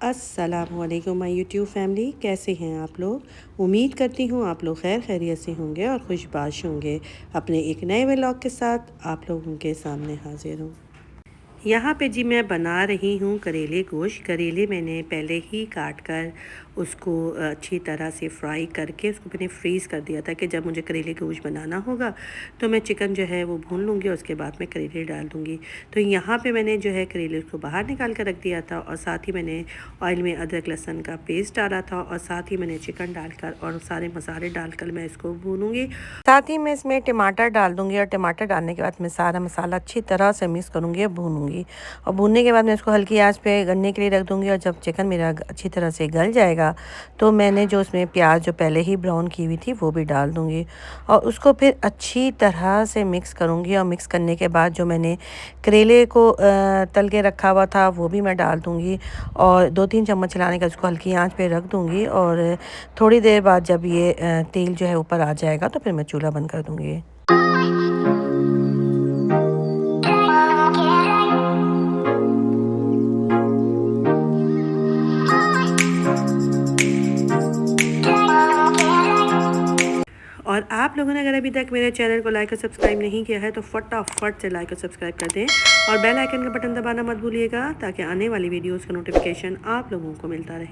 अस्सलामुअलैकुम my YouTube family, कैसे हैं आप लोग। उम्मीद करती हूँ आप लोग खैर खैरियत से होंगे और खुशबाश होंगे। अपने एक नए व्लॉग के साथ आप लोगों के सामने हाजिर हूँ। यहाँ पे जी मैं बना रही हूँ करेले गोश्त। करेले मैंने पहले ही काट कर उसको अच्छी तरह से फ्राई करके उसको मैंने फ्रीज़ कर दिया था कि जब मुझे करेले गोश्त बनाना होगा तो मैं चिकन जो है वो भून लूँगी और उसके बाद मैं करेले डाल दूँगी। तो यहाँ पे मैंने जो है करेले उसको बाहर निकाल कर रख दिया था और साथ ही मैंने ऑयल में अदरक लहसुन का पेस्ट डाला था और साथ ही मैंने चिकन डालकर और सारे मसाले डालकर मैं इसको भूनूँगी। साथ ही मैं इसमें टमाटर डाल दूँगी और टमाटर डालने के बाद मैं सारा मसाला अच्छी तरह से मिक्स करूँगी और भूनूँगी। और भूनने के बाद मैं इसको हल्की आंच पे गलने के लिए रख दूँगी और जब चिकन मेरा अच्छी तरह से गल जाएगा तो मैंने जो उसमें प्याज जो पहले ही ब्राउन की हुई थी वो भी डाल दूँगी और उसको फिर अच्छी तरह से मिक्स करूँगी। और मिक्स करने के बाद जो मैंने करेले को तल के रखा हुआ था वो भी मैं डाल दूँगी और 2-3 चम्मच चलाने का उसको हल्की आंच पे रख दूँगी। और थोड़ी देर बाद जब ये तेल जो है ऊपर आ जाएगा तो फिर मैं चूल्हा बंद कर दूँगी। और आप लोगों ने अगर अभी तक मेरे चैनल को लाइक और सब्सक्राइब नहीं किया है तो फटाफट से लाइक और सब्सक्राइब कर दें और बेल आइकन का बटन दबाना मत भूलिएगा ताकि आने वाली वीडियोस का नोटिफिकेशन आप लोगों को मिलता रहे।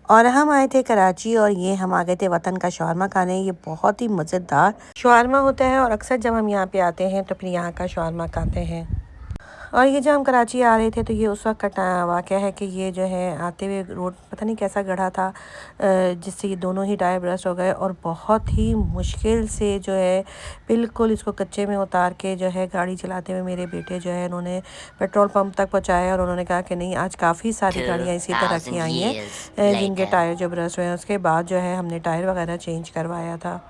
और हम आए थे कराची और ये हम आ गए थे वतन का शौरमा खाने। ये बहुत ही मज़ेदार शौरमा होता है और अक्सर जब हम यहाँ पे आते हैं तो फिर यहाँ का शौरमा खाते हैं। और ये जब हम कराची आ रहे थे तो ये उस वक्त का वाक़या है कि ये जो है आते हुए रोड पता नहीं कैसा गढ़ा था जिससे ये दोनों ही टायर ब्रस्ट हो गए और बहुत ही मुश्किल से जो है बिल्कुल इसको कच्चे में उतार के जो है गाड़ी चलाते हुए मेरे बेटे जो है उन्होंने पेट्रोल पंप तक पहुँचाया। और उन्होंने कहा कि नहीं, आज काफ़ी सारी गाड़ियाँ इसी तरह की आई हैं जिनके टायर जो ब्रस्ट हुए हैं। उसके बाद जो है हमने टायर वगैरह चेंज करवाया था।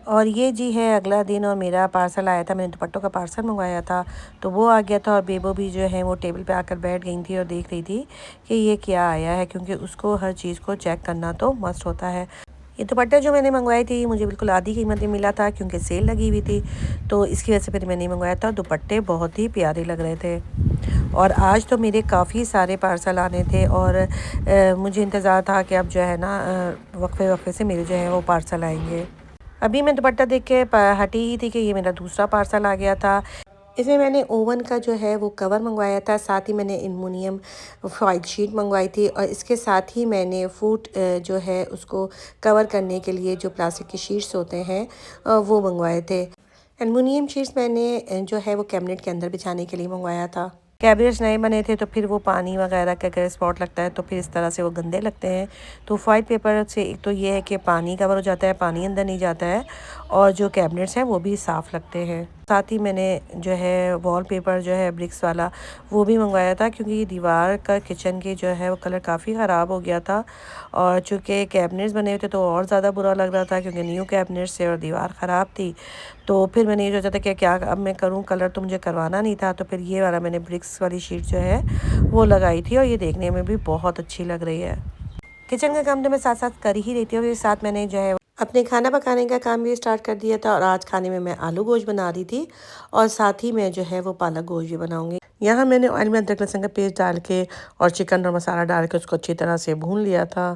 और ये जी है अगला दिन और मेरा पार्सल आया था। मैंने दुपट्टों का पार्सल मंगवाया था तो वो आ गया था और बेबो भी जो है वो टेबल पे आकर बैठ गई थी और देख रही थी कि ये क्या आया है, क्योंकि उसको हर चीज़ को चेक करना तो मस्ट होता है। ये दुपट्टा जो मैंने मंगवाई थी मुझे बिल्कुल आधी कीमत में मिला था क्योंकि सेल लगी हुई थी, तो इसकी वजह से फिर मैंने मंगवाया था। दुपट्टे बहुत ही प्यारे लग रहे थे। और आज तो मेरे काफ़ी सारे पार्सल आने थे और मुझे इंतज़ार था कि अब जो है ना वक्फे वक्फे से मेरे जो है वो पार्सल आएंगे। अभी मैं दुपट्टा देख के हटी ही थी कि ये मेरा दूसरा पार्सल आ गया था। इसमें मैंने ओवन का जो है वो कवर मंगवाया था, साथ ही मैंने एल्युमिनियम फॉइल शीट मंगवाई थी और इसके साथ ही मैंने फूड जो है उसको कवर करने के लिए जो प्लास्टिक की शीट्स होते हैं वो मंगवाए थे। एल्युमिनियम शीट्स मैंने जो है वो कैबिनेट के अंदर बिछाने के लिए मंगवाया था। कैबिनेट्स नए बने थे तो फिर वो पानी वगैरह का अगर स्पॉट लगता है तो फिर इस तरह से वो गंदे लगते हैं। तो फॉइल पेपर से एक तो ये है कि पानी कवर हो जाता है, पानी अंदर नहीं जाता है और जो कैबिनेट्स हैं वो भी साफ़ लगते हैं। साथ ही मैंने जो है वॉलपेपर जो है ब्रिक्स वाला वो भी मंगवाया था क्योंकि दीवार का किचन की जो है वो कलर काफ़ी ख़राब हो गया था और चूँकि कैबिनेट्स बने हुए थे तो और ज़्यादा बुरा लग रहा था क्योंकि न्यू कैबिनेट्स से और दीवार ख़राब थी। तो फिर मैंने ये सोचा था कि क्या अब मैं करूँ, कलर तो मुझे करवाना नहीं था। तो फिर ये वाला मैंने ब्रिक्स वाली शीट जो है वो लगाई थी और ये देखने में भी बहुत अच्छी लग रही है। किचन का काम तो मैं साथ साथ कर ही रहती हूँ। फिर साथ मैंने जो है अपने खाना पकाने का काम भी स्टार्ट कर दिया था और आज खाने में मैं आलू गोश्त बना रही थी और साथ ही मैं जो है वो पालक गोश्त भी बनाऊंगी। यहाँ मैंने ऑयल में अदरक लहसुन का पेस्ट डाल के और चिकन और मसाला डाल के उसको अच्छी तरह से भून लिया था।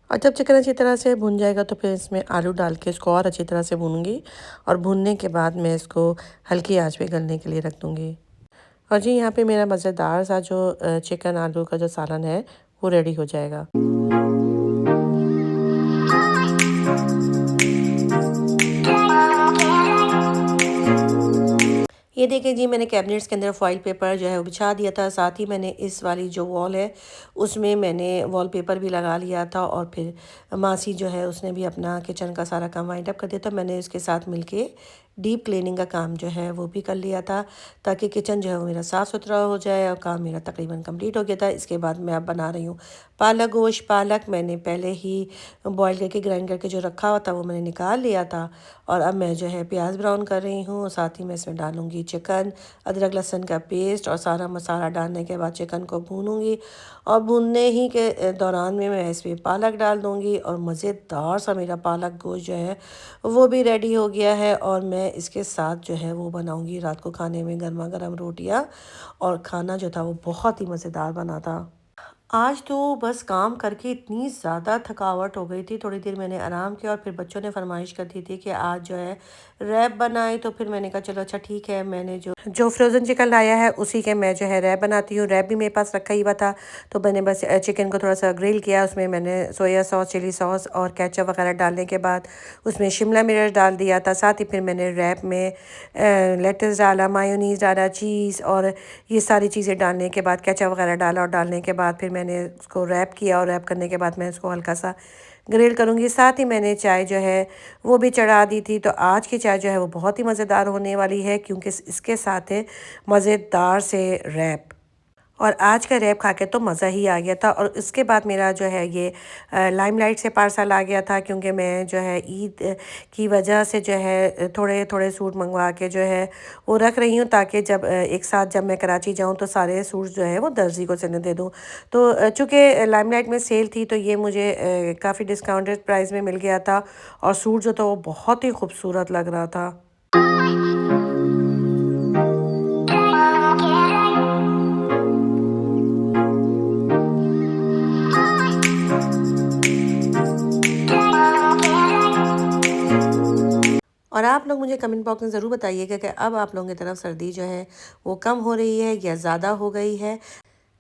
और जब चिकन अच्छी तरह से भुन जाएगा तो फिर इसमें आलू डाल के इसको और अच्छी तरह से भूनूंगी और भूनने के बाद मैं इसको हल्की आंच पे गलने के लिए रख दूँगी। और जी यहाँ पे मेरा मज़ेदार सा जो चिकन आलू का जो सालन है वो रेडी हो जाएगा। ये देखिए जी, मैंने कैबिनेट्स के अंदर फॉइल पेपर जो है वो बिछा दिया था। साथ ही मैंने इस वाली जो वॉल है उसमें मैंने वॉल पेपर भी लगा लिया था और फिर मासी जो है उसने भी अपना किचन का सारा काम वाइंड अप कर दिया था। मैंने इसके साथ मिलके डीप क्लीनिंग का काम जो है वो भी कर लिया था ताकि किचन जो है वो मेरा साफ़ सुथरा हो जाए और काम मेरा तकरीबन कंप्लीट हो गया था। इसके बाद मैं अब बना रही हूँ पालक गोश्त। पालक मैंने पहले ही बॉईल करके ग्राइंड करके जो रखा हुआ था वो मैंने निकाल लिया था और अब मैं जो है प्याज ब्राउन कर रही हूँ। साथ ही मैं इसमें डालूँगी चिकन, अदरक लहसुन का पेस्ट और सारा मसाला डालने के बाद चिकन को भूनूँगी और भूनने ही के दौरान में मैं इसमें पालक डाल दूँगी और मज़ेदार सा मेरा पालक गोश्त जो है वो भी रेडी हो गया है। और मैं इसके साथ जो है वो बनाऊँगी रात को खाने में गर्मा गर्म रोटियाँ और खाना जो था वो बहुत ही मज़ेदार बना था। आज तो बस काम करके इतनी ज़्यादा थकावट हो गई थी, थोड़ी देर मैंने आराम किया और फिर बच्चों ने फरमाइश कर दी थी कि आज जो है रैप बनाए। तो फिर मैंने कहा चलो अच्छा ठीक है, मैंने जो फ्रोज़न चिकन लाया है उसी के मैं जो है रैप बनाती हूँ। रैप भी मेरे पास रखा ही हुआ था, तो मैंने बस चिकन को थोड़ा सा ग्रिल किया, उसमें मैंने सोया सॉस, चिली सॉस और केचप वगैरह डालने के बाद उसमें शिमला मिर्च डाल दिया था। साथ ही फिर मैंने रैप में लेटस डाला, मायोनीज़ डाला, चीज़ और ये सारी चीज़ें डालने के बाद केचप वगैरह डाला और डालने के बाद फिर मैंने उसको रैप किया और रैप करने के बाद मैं इसको हल्का सा ग्रिल करूँगी। साथ ही मैंने चाय जो है वो भी चढ़ा दी थी। तो आज की चाय जो है वो बहुत ही मज़ेदार होने वाली है, क्योंकि इसके साथ है मज़ेदार से रैप। और आज का रैप खा के तो मज़ा ही आ गया था। और इसके बाद मेरा जो है ये लाइमलाइट से पार्सल आ गया था, क्योंकि मैं जो है ईद की वजह से जो है थोड़े थोड़े सूट मंगवा के जो है वो रख रही हूँ, ताकि जब एक साथ जब मैं कराची जाऊँ तो सारे सूट जो है वो दर्जी को सिलने दे दूँ। तो चूँकि लाइमलाइट में सेल थी तो ये मुझे काफ़ी डिस्काउंटेड प्राइस में मिल गया था और सूट जो था वो बहुत ही खूबसूरत लग रहा था। और आप लोग मुझे कमेंट बॉक्स में ज़रूर बताइएगा कि अब आप लोगों की तरफ सर्दी जो है वो कम हो रही है या ज़्यादा हो गई है।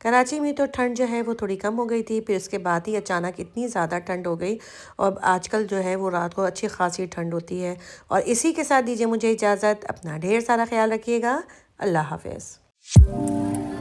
कराची में तो ठंड जो है वो थोड़ी कम हो गई थी, फिर उसके बाद ही अचानक इतनी ज़्यादा ठंड हो गई और आजकल जो है वो रात को अच्छी खासी ठंड होती है। और इसी के साथ दीजिए मुझे इजाज़त, अपना ढेर सारा ख्याल रखिएगा। अल्लाह हाफ़िज़।